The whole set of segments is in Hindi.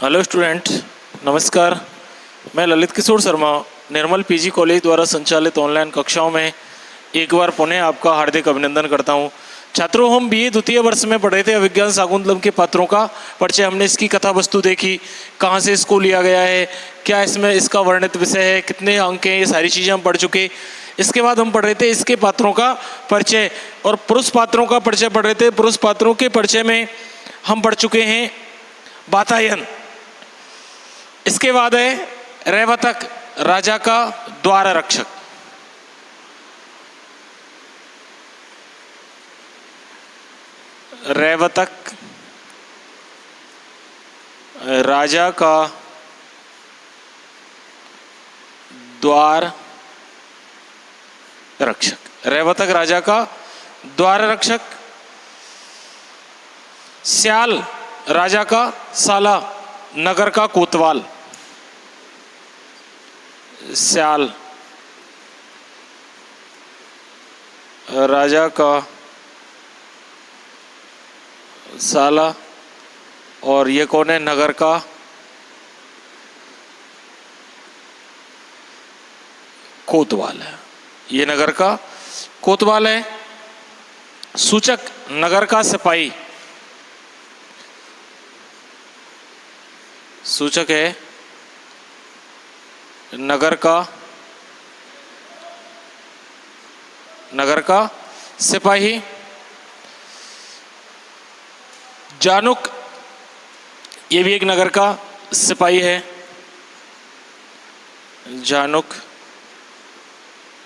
हेलो स्टूडेंट, नमस्कार। मैं ललित किशोर शर्मा निर्मल पीजी कॉलेज द्वारा संचालित ऑनलाइन कक्षाओं में एक बार पुनः आपका हार्दिक अभिनंदन करता हूं। छात्रों, हम बीए द्वितीय वर्ष में पढ़ रहे थे अभिज्ञान शाकुंतलम के पात्रों का परिचय। हमने इसकी कथा वस्तु देखी, कहाँ से इसको लिया गया है, क्या इसमें इसका वर्णित विषय है, कितने अंक हैं, ये सारी चीज़ें हम पढ़ चुके। इसके बाद हम पढ़ रहे थे इसके पात्रों का परिचय और पुरुष पात्रों का परिचय पढ़ रहे थे। पुरुष पात्रों के परिचय में हम पढ़ चुके हैं वातायन। इसके बाद है रैवतक, राजा का द्वार रक्षक। रैवतक राजा का द्वार रक्षक। रैवतक राजा का द्वार रक्षक। श्याल राजा का साला, नगर का कोतवाल। श्याल राजा का साला और ये कौन है? नगर का कोतवाल है। ये नगर का कोतवाल है। सूचक नगर का सिपाही। सूचक है नगर का सिपाही। जानुक, ये भी एक नगर का सिपाही है। जानुक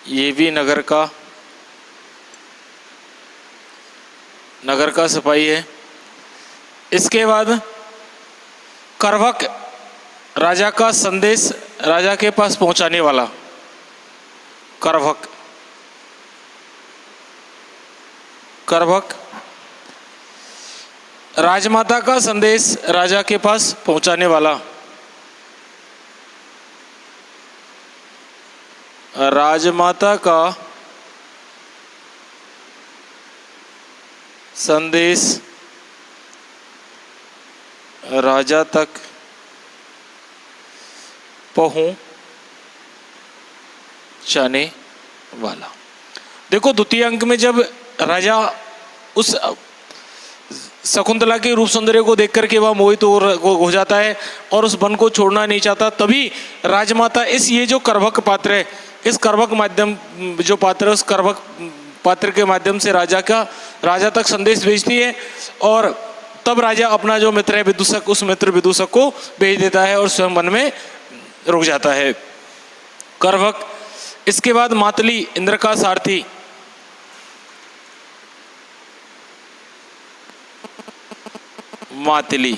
ये भी नगर का सिपाही है। इसके बाद करभक, राजा का संदेश राजा के पास पहुंचाने वाला। करभक राजमाता का संदेश राजा के पास पहुंचाने वाला। राजमाता का संदेश राजा तक पहुंचाने वाला। देखो, द्वितीय अंक में जब राजा उस शकुंतला के रूप सौंदर्य को देख करके वह मोहित हो जाता है और उस वन को छोड़ना नहीं चाहता, तभी राजमाता ये जो करभक पात्र है, इस करभक माध्यम जो पात्र है, उस करभक पात्र के माध्यम से राजा तक संदेश भेजती है। और तब राजा अपना जो मित्र है विदूषक, उस मित्र विदूषक को भेज देता है और स्वयं वन में रुक जाता है। करभक। इसके बाद मातली, इंद्र का सारथी। मातली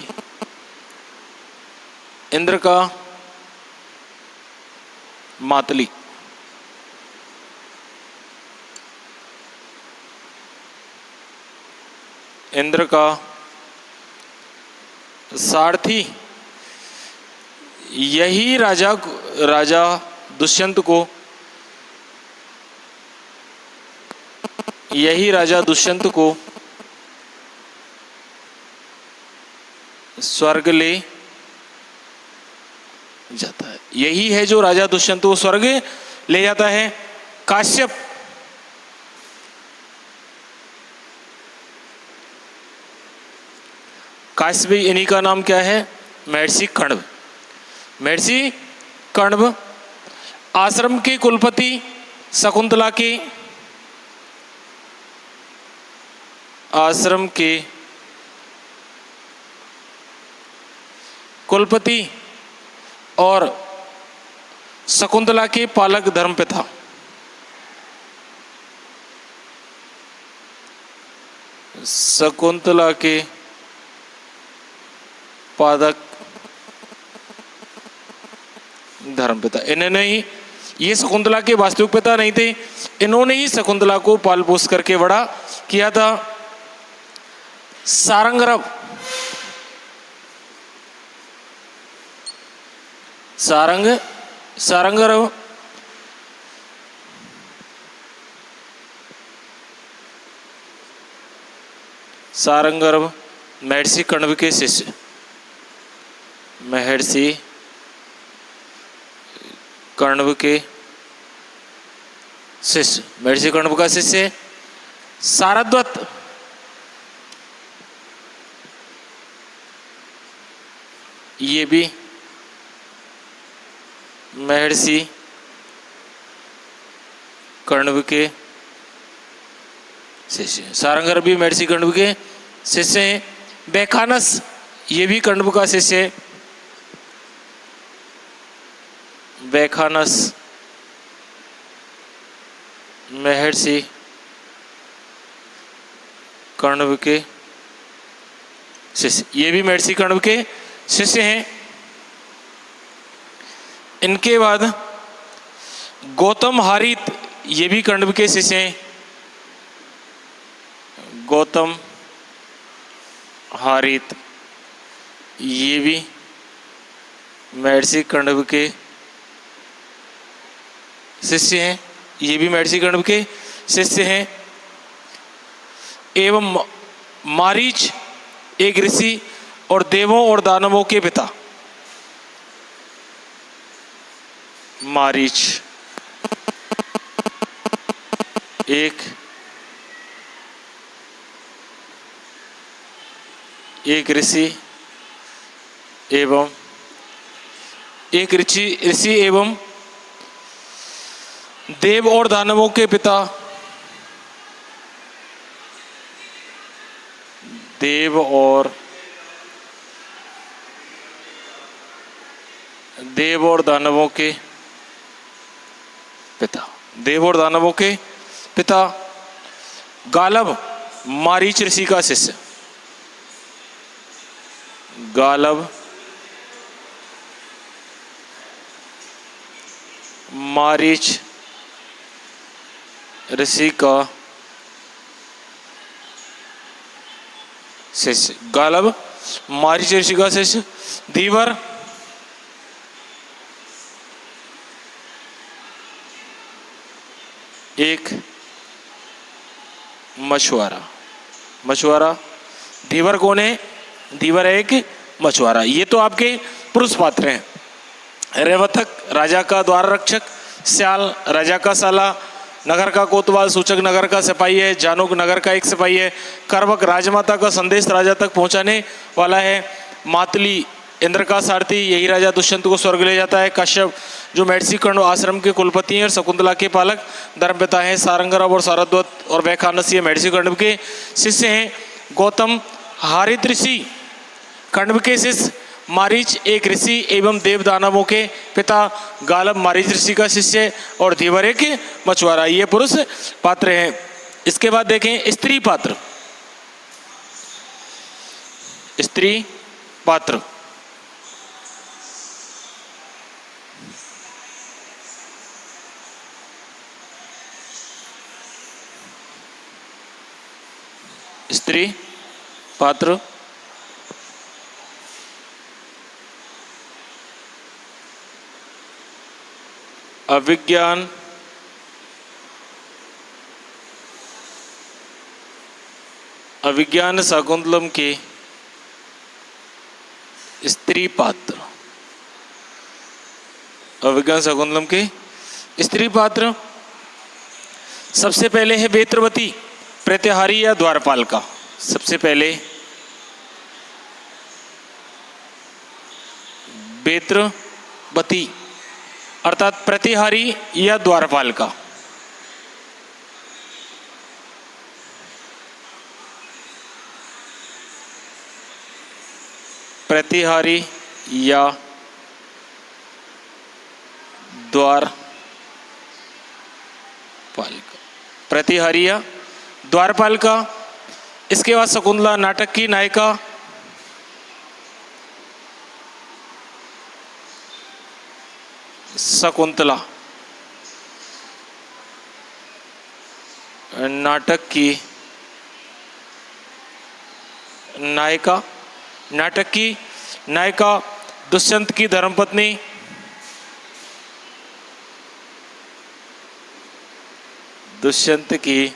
इंद्र का मातली। इंद्र का सारथी। यही राजा दुष्यंत को स्वर्ग ले जाता है। यही है जो राजा दुष्यंत को स्वर्ग ले जाता है। काश्यप इन्हीं का नाम क्या है? महर्षि कण्व। महर्षि कण्व आश्रम के कुलपति, शकुंतला के आश्रम के कुलपति और शकुंतला के पालक धर्मपिता। शकुंतला के पालक धर्मपिता। इन्होंने ही, ये शकुंतला के वास्तविक पिता नहीं थे, इन्होंने ही शकुंतला को पाल पोस करके बड़ा किया था। सारंगरव सारंगरव सारंगर्भ महर्षि कण्व के शिष्य। महर्षि कण्व के शिष्य, महर्षि कण्व का शिष्य। सारद्वत ये भी महर्षि कण्व के शिष्य। सारंगर भी महर्षि कण्व के शिष्य हैं। बैखानस ये भी कण्व का शिष्य है। बैखानस महर्षि कण्व के शिष्य, ये भी महर्षि कण्व के शिष्य हैं। इनके बाद गौतम हारित ये भी कण्व के शिष्य हैं। गौतम हारित ये भी महर्षि कण्व के शिष्य हैं। ये भी महर्षि कण्व के शिष्य हैं। एवं मारीच एक ऋषि और देवों और दानवों के पिता। मारीच एक ऋषि एवं ऋषि एवं देव और दानवों के पिता। देव और दानवों के पिता। देव और दानवों के पिता। गालव मारीच ऋषि का शिष्य। गालव मारीच ऋषि का शिष्य। गालव मारीच ऋषि का शिष्य। धीवर एक मछुआरा। मछुआरा। धीवर कौन है? धीवर है एक मछुआरा। ये तो आपके पुरुष पात्र हैं। रेवतक राजा का द्वार रक्षक। स्याल राजा का साला। नगर का कोतवाल सूचक नगर का सिपाही है। जानूक नगर का एक सिपाही है। करवक राजमाता का संदेश राजा तक पहुंचाने वाला है। मातली इंद्र का सारथी, यही राजा दुष्यंत को स्वर्ग ले जाता है। कश्यप जो महर्षि कण्व आश्रम के कुलपति हैं और शकुंतला के पालक धर्मपिता हैं। सारंगरव और सारद्वत और बैखानस ये महर्षि कण्व के शिष्य हैं। गौतम हारित ऋषि कण्व के शिष्य। मारीच एक ऋषि एवं देव दानवों के पिता। गालव मारीच ऋषि का शिष्य और धीवर एक मछुआरा। ये पुरुष पात्र हैं। इसके बाद देखें स्त्री पात्र। स्त्री पात्र स्त्री पात्र। अभिज्ञान शाकुंतलम के स्त्री पात्र। अभिज्ञान शाकुंतलम के स्त्री पात्र। सबसे पहले है बेत्रवती प्रत्यहारी या द्वारपालिका। सबसे पहले बेत्रवती अर्थात प्रतिहारी या द्वारपालिका। प्रतिहारी या द्वारपालिका। प्रतिहारी या द्वारपालिका। इसके बाद शकुंतला नाटक की नायिका। शकुंतला नाटक की नायिका। नाटक की नायिका दुष्यंत की धर्मपत्नी। दुष्यंत की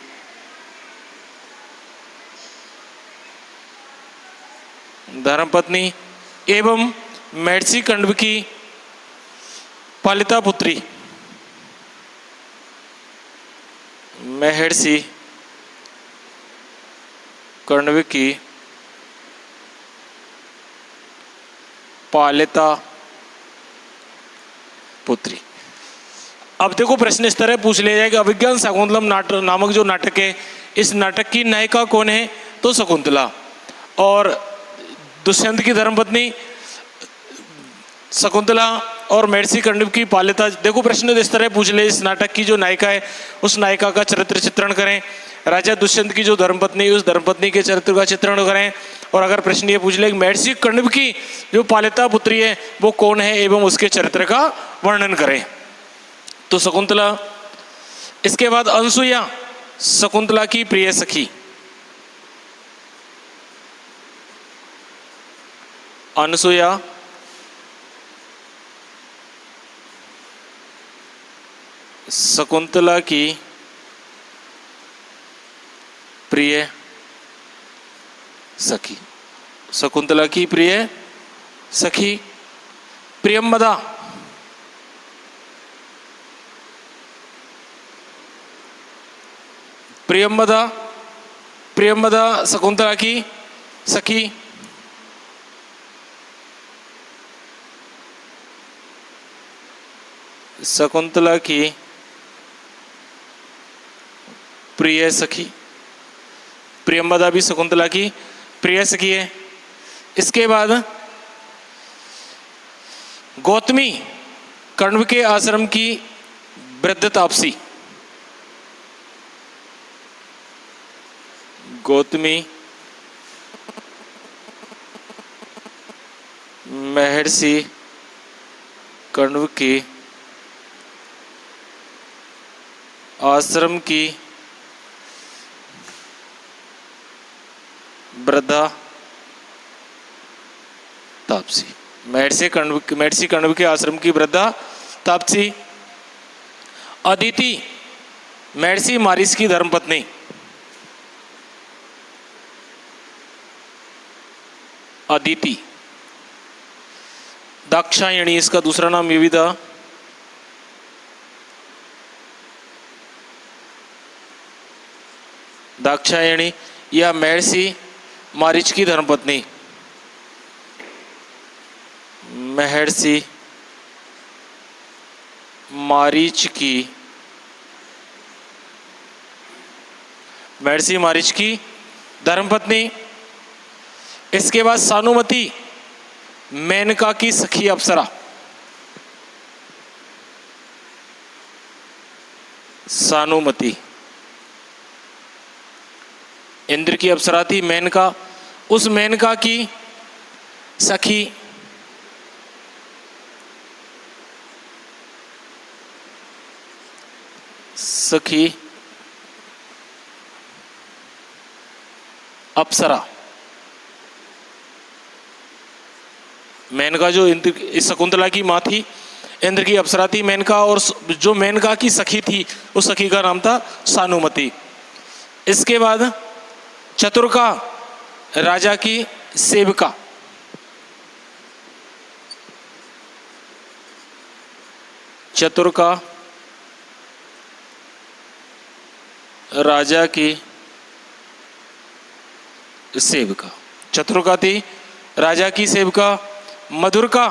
धर्मपत्नी एवं महर्षि कण्व की पालिता पुत्री। महर्षि कण्व की पालिता पुत्री। अब देखो प्रश्न इस तरह पूछ लिया जाए कि अभिज्ञान शाकुंतलम नामक जो नाटक है, इस नाटक की नायिका कौन है? तो शकुंतला। और दुष्यंत की धर्मपत्नी शकुंतला और महर्षि कण्व की पालिता। देखो प्रश्न इस तरह पूछ ले, इस नाटक की जो नायिका है उस नायिका का चरित्र चित्रण करें। राजा दुष्यंत की जो धर्मपत्नी, उस धर्मपत्नी के चरित्र का चित्रण करें। और अगर प्रश्न ये पूछ ले कि महर्षि कण्व की जो पालिता पुत्री है वो कौन है एवं उसके चरित्र का वर्णन करें। तो शकुंतला। इसके बाद अनसुया, शकुंतला की प्रिय सखी। अनसुया शकुंतला की प्रिय सखी। शकुंतला की प्रिय सखी। प्रियंवदा। प्रियंवदा। प्रियंवदा शकुंतला की सखी। शकुंतला की प्रिय सखी। प्रियंवदा भी शकुंतला की प्रिय सखी है। इसके बाद गौतमी, कण्व के आश्रम की वृद्ध तापसी। गौतमी महर्षि कण्व की आश्रम की वृद्धा तापसी। महर्षि कण्व के आश्रम की वृद्धा तापसी। अदिति, महर्षि मारीच की धर्मपत्नी। अदिति। दाक्षायणी, इसका दूसरा नाम ये भी था। दाक्षायणी या महर्षि मारीच की धर्मपत्नी। महर्षि मारीच की धर्मपत्नी। इसके बाद सानुमति, मेनका की सखी अप्सरा। सानुमति इंद्र की अप्सरा थी मेनका, उस मेनका की सखी। सखी अप्सरा। मेनका जो इस शकुंतला की माँ थी, इंद्र की अप्सरा थी मेनका, और जो मेनका की सखी थी उस सखी का नाम था सानुमति। इसके बाद चतुर्का, राजा की सेविका। चतुर्का राजा की सेविका। चतुर्का थी राजा की सेविका। मधुरका,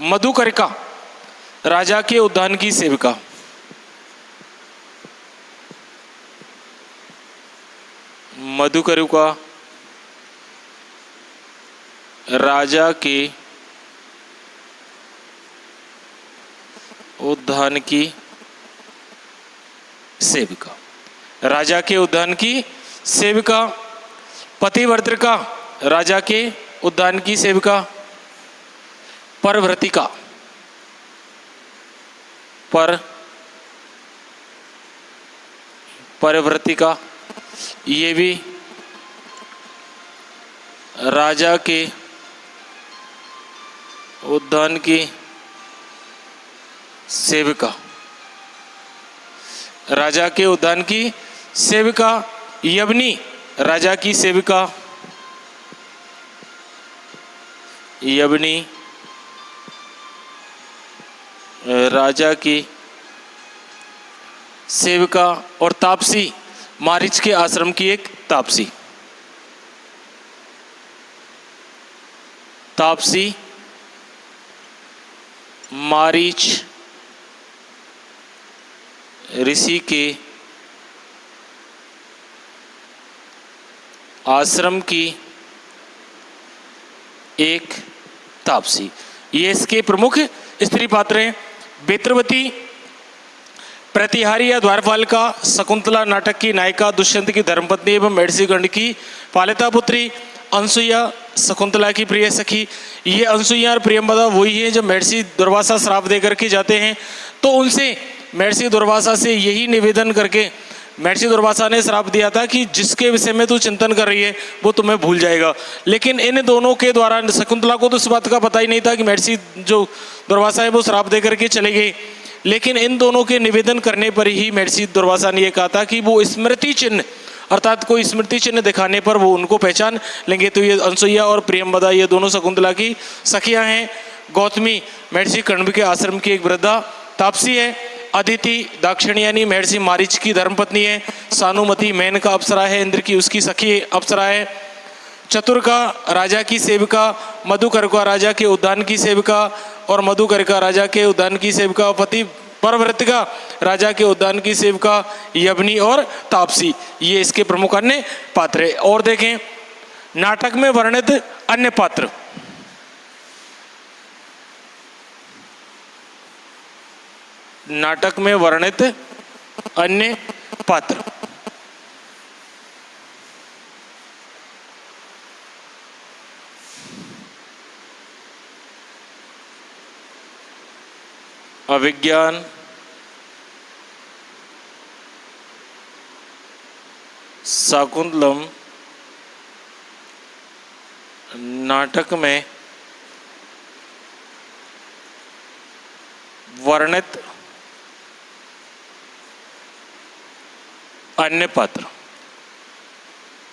मधुकरिका, राजा के उद्यान की सेविका। मधुकरिका राजा के उद्यान की सेविका। राजा के उद्यान की सेविका। पतिव्रतिका, राजा के उद्यान की सेविका। परव्रतिका, परव्रतिका, ये भी राजा के उद्यान की सेविका। राजा के उद्यान की सेविका। यवनी, राजा की सेविका। यवनी राजा की सेविका और तापसी मारीच के आश्रम की एक तापसी। तापसी मारीच ऋषि के आश्रम की एक तापसी, ये इसके प्रमुख स्त्री पात्र हैं। बेत्रवती प्रतिहारी या द्वारपाल का शकुंतला नाटक की नायिका दुष्यंत की धर्मपत्नी एवं महर्षि गण की पालिता पुत्री अनसुईया शकुंतला की प्रिय सखी। ये अनसुईया और प्रियंवदा वही है जब महर्षि दुर्वासा श्राप दे करके जाते हैं तो उनसे महर्षि दुर्वासा से यही निवेदन करके, महर्षि दुर्वासा ने श्राप दिया था कि जिसके विषय में तू चिंतन कर रही है वो तुम्हें भूल जाएगा। लेकिन इन दोनों के द्वारा शकुंतला को तो इस बात का पता ही नहीं था कि महर्षि जो दुर्वासा है वो श्राप दे करके चले गए, लेकिन इन दोनों के निवेदन करने पर ही महर्षि दुर्वासा ने यह कहा था कि वो स्मृति चिन्ह अर्थात कोई स्मृति चिन्ह दिखाने पर वो उनको पहचान लेंगे। तो ये अनसुईया और प्रियंवदा ये दोनों शकुंतला की सखियां हैं। गौतमी महर्षि कण्व के आश्रम की एक वृद्धा तापसी है। अदिति दाक्षिणायनी महर्षि मारीच की धर्मपत्नी है। सानुमति मैन का अप्सरा है, इंद्र की उसकी सखी अप्सरा है। चतुर्का राजा की सेविका, मधुकर्का राजा के उद्यान की सेविका और मधुकर्का राजा के उद्यान की सेविका, पति परवृत्तिका राजा के उद्यान की सेविका यवनी और तापसी, ये इसके प्रमुख अन्य पात्र है। और देखें नाटक में वर्णित अन्य पात्र, नाटक में वर्णित अन्य पात्र, अभिज्ञान, शाकुंतलम नाटक में वर्णित अन्य पात्र।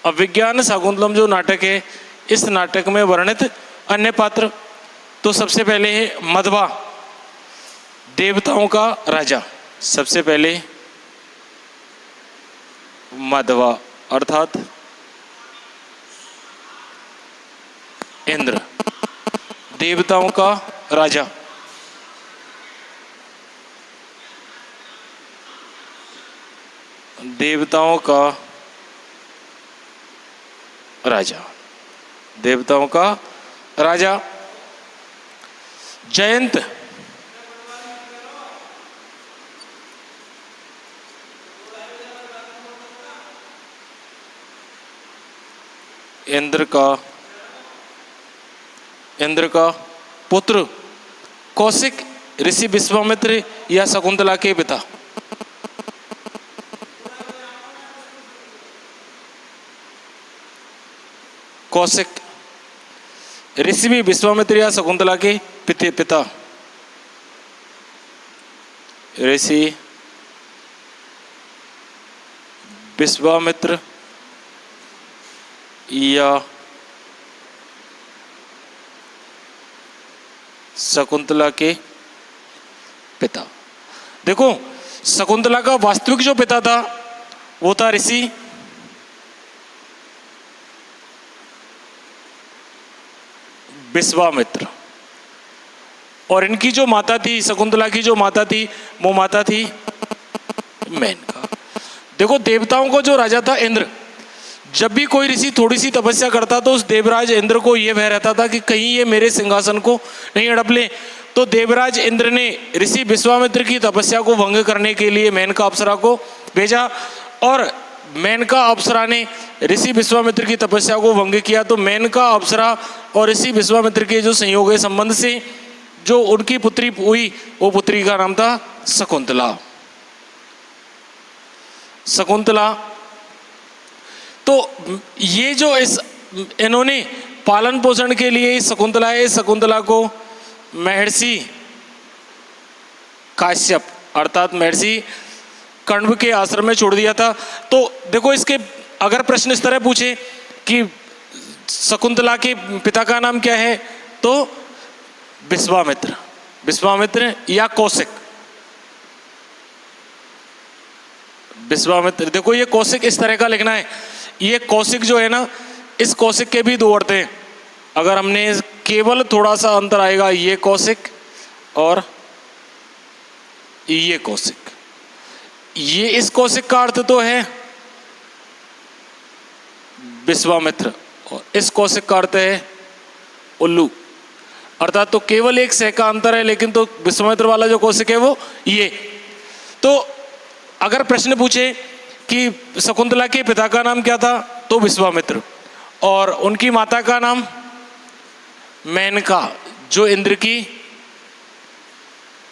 अभिज्ञान शाकुंतलम जो नाटक है, इस नाटक में वर्णित अन्य पात्र तो सबसे पहले है मध्वा देवताओं का राजा। सबसे पहले मध्वा अर्थात इंद्र, देवताओं का राजा। देवताओं का राजा, देवताओं का राजा। जयंत इंद्र का पुत्र। कौशिक ऋषि विश्वामित्र या शकुंतला के पिता। कौशिक ऋषि विश्वामित्र या शकुंतला के पिता। ऋषि विश्वामित्र या शकुंतला के पिता। देखो शकुंतला का वास्तविक जो पिता था वो था ऋषि विश्वामित्र, और इनकी जो माता थी, शकुंतला की जो माता थी वो माता थी मेनका। देखो देवताओं को जो राजा था इंद्र, जब भी कोई ऋषि थोड़ी सी तपस्या करता तो उस देवराज इंद्र को यह भय रहता था कि कहीं ये मेरे सिंहासन को नहीं हड़प ले। तो देवराज इंद्र ने ऋषि विश्वामित्र की तपस्या को भंग करने के लिए मेनका अप्सरा को भेजा, और मेनका अप्सरा ने ऋषि विश्वामित्र की तपस्या को भंग किया। तो मेनका अप्सरा और ऋषि विश्वामित्र के जो संयोग है संबंध से जो उनकी पुत्री हुई वो पुत्री का नाम था शकुंतला। शकुंतला तो ये जो इन्होंने पालन पोषण के लिए शकुंतला को महर्षि काश्यप अर्थात महर्षि कण्व के आश्रम में छोड़ दिया था। तो देखो इसके अगर प्रश्न इस तरह पूछे कि शकुंतला के पिता का नाम क्या है तो विश्वामित्र, विश्वामित्र या कौशिक। विश्वामित्र, देखो ये कौशिक इस तरह का लिखना है। ये कौशिक जो है ना, इस कौशिक के भी दो अर्थ हैं। अगर हमने केवल थोड़ा सा अंतर आएगा, ये कौशिक और ये कौशिक। ये इस कौशिक का अर्थ तो है विश्वामित्र और इस कौशिक का अर्थ है उल्लू, अर्थात तो केवल एक सह का अंतर है, लेकिन तो विश्वामित्र वाला जो कौशिक है वो ये। तो अगर प्रश्न पूछे कि शकुंतला के पिता का नाम क्या था, तो विश्वामित्र, और उनकी माता का नाम मेनका, जो इंद्र की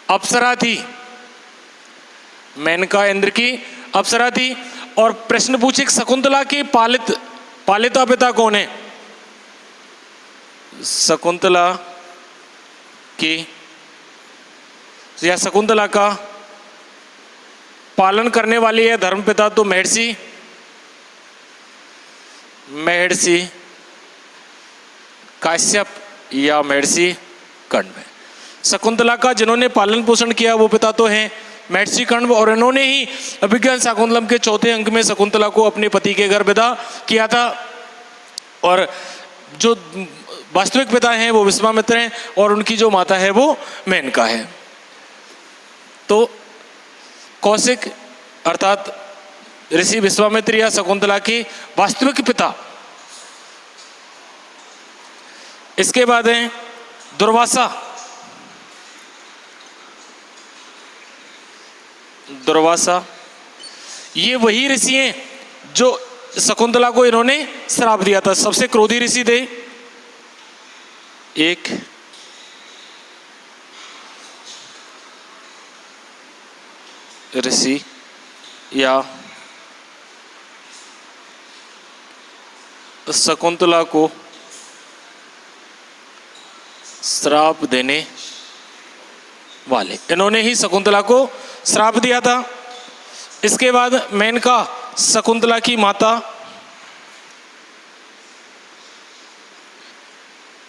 अप्सरा थी। मेनका इंद्र की अप्सरा थी। और प्रश्न पूछे शकुंतला के पालिता पिता कौन है, शकुंतला की या शकुंतला का पालन करने वाली है धर्मपिता, तो महर्षि काश्यप या महर्षि कण्व। शकुंतला का जिन्होंने पालन पोषण किया वो पिता तो हैं महर्षि कण्व, और इन्होंने ही अभिज्ञान शाकुंतलम के चौथे अंक में शकुंतला को अपने पति के घर विदा किया था। और जो वास्तविक पिता हैं वो विश्वामित्र हैं, और उनकी जो माता है वो मेनका है। तो कौशिक अर्थात ऋषि विश्वामित्र या शकुंतला के वास्तविक पिता। इसके बाद है दुर्वासा। दुर्वासा ये वही ऋषि हैं जो शकुंतला को इन्होंने श्राप दिया था। सबसे क्रोधी ऋषि थे एक ऋषि या शकुंतला को श्राप देने वाले, इन्होंने ही शकुंतला को श्राप दिया था। इसके बाद मेनका शकुंतला की माता,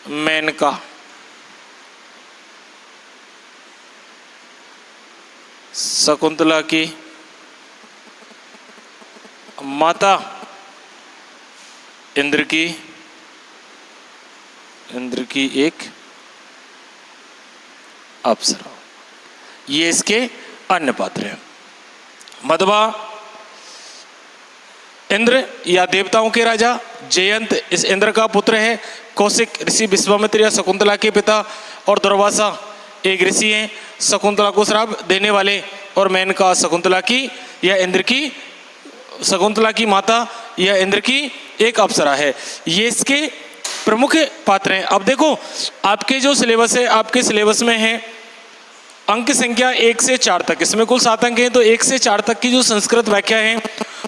मेनका शकुंतला की माता इंद्र की एक अप्सरा। ये इसके अन्य पात्र हैं। मधवा इंद्र या देवताओं के राजा जयंत इस इंद्र का पुत्र है। कौशिक ऋषि विश्वामित्र या शकुंतला के पिता, और दुर्वासा एक ऋषि हैं शकुंतला को श्राप देने वाले, और मेनका शकुंतला की या इंद्र की, शकुंतला की माता या इंद्र की एक अप्सरा है। ये इसके प्रमुख पात्र हैं। अब देखो आपके जो सिलेबस है, आपके सिलेबस में है अंक संख्या 1 से 4 तक, इसमें कुल 7 अंक हैं। तो 1 से 4 तक की जो संस्कृत व्याख्या है,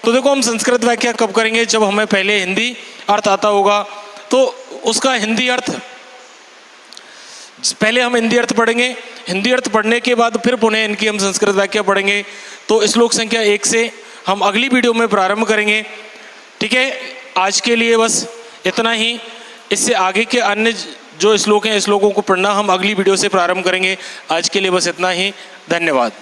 तो देखो हम संस्कृत व्याख्या कब करेंगे, जब हमें पहले हिंदी अर्थ आता होगा। तो उसका हिंदी अर्थ पहले हम हिंदी अर्थ पढ़ेंगे, हिंदी अर्थ पढ़ने के बाद फिर पुनः इनकी हम संस्कृत व्याख्या पढ़ेंगे। तो श्लोक संख्या 1 से हम अगली वीडियो में प्रारंभ करेंगे। ठीक है, आज के लिए बस इतना ही। इससे आगे के अन्य जो श्लोक हैं, श्लोकों को पढ़ना हम अगली वीडियो से प्रारंभ करेंगे। आज के लिए बस इतना ही। धन्यवाद।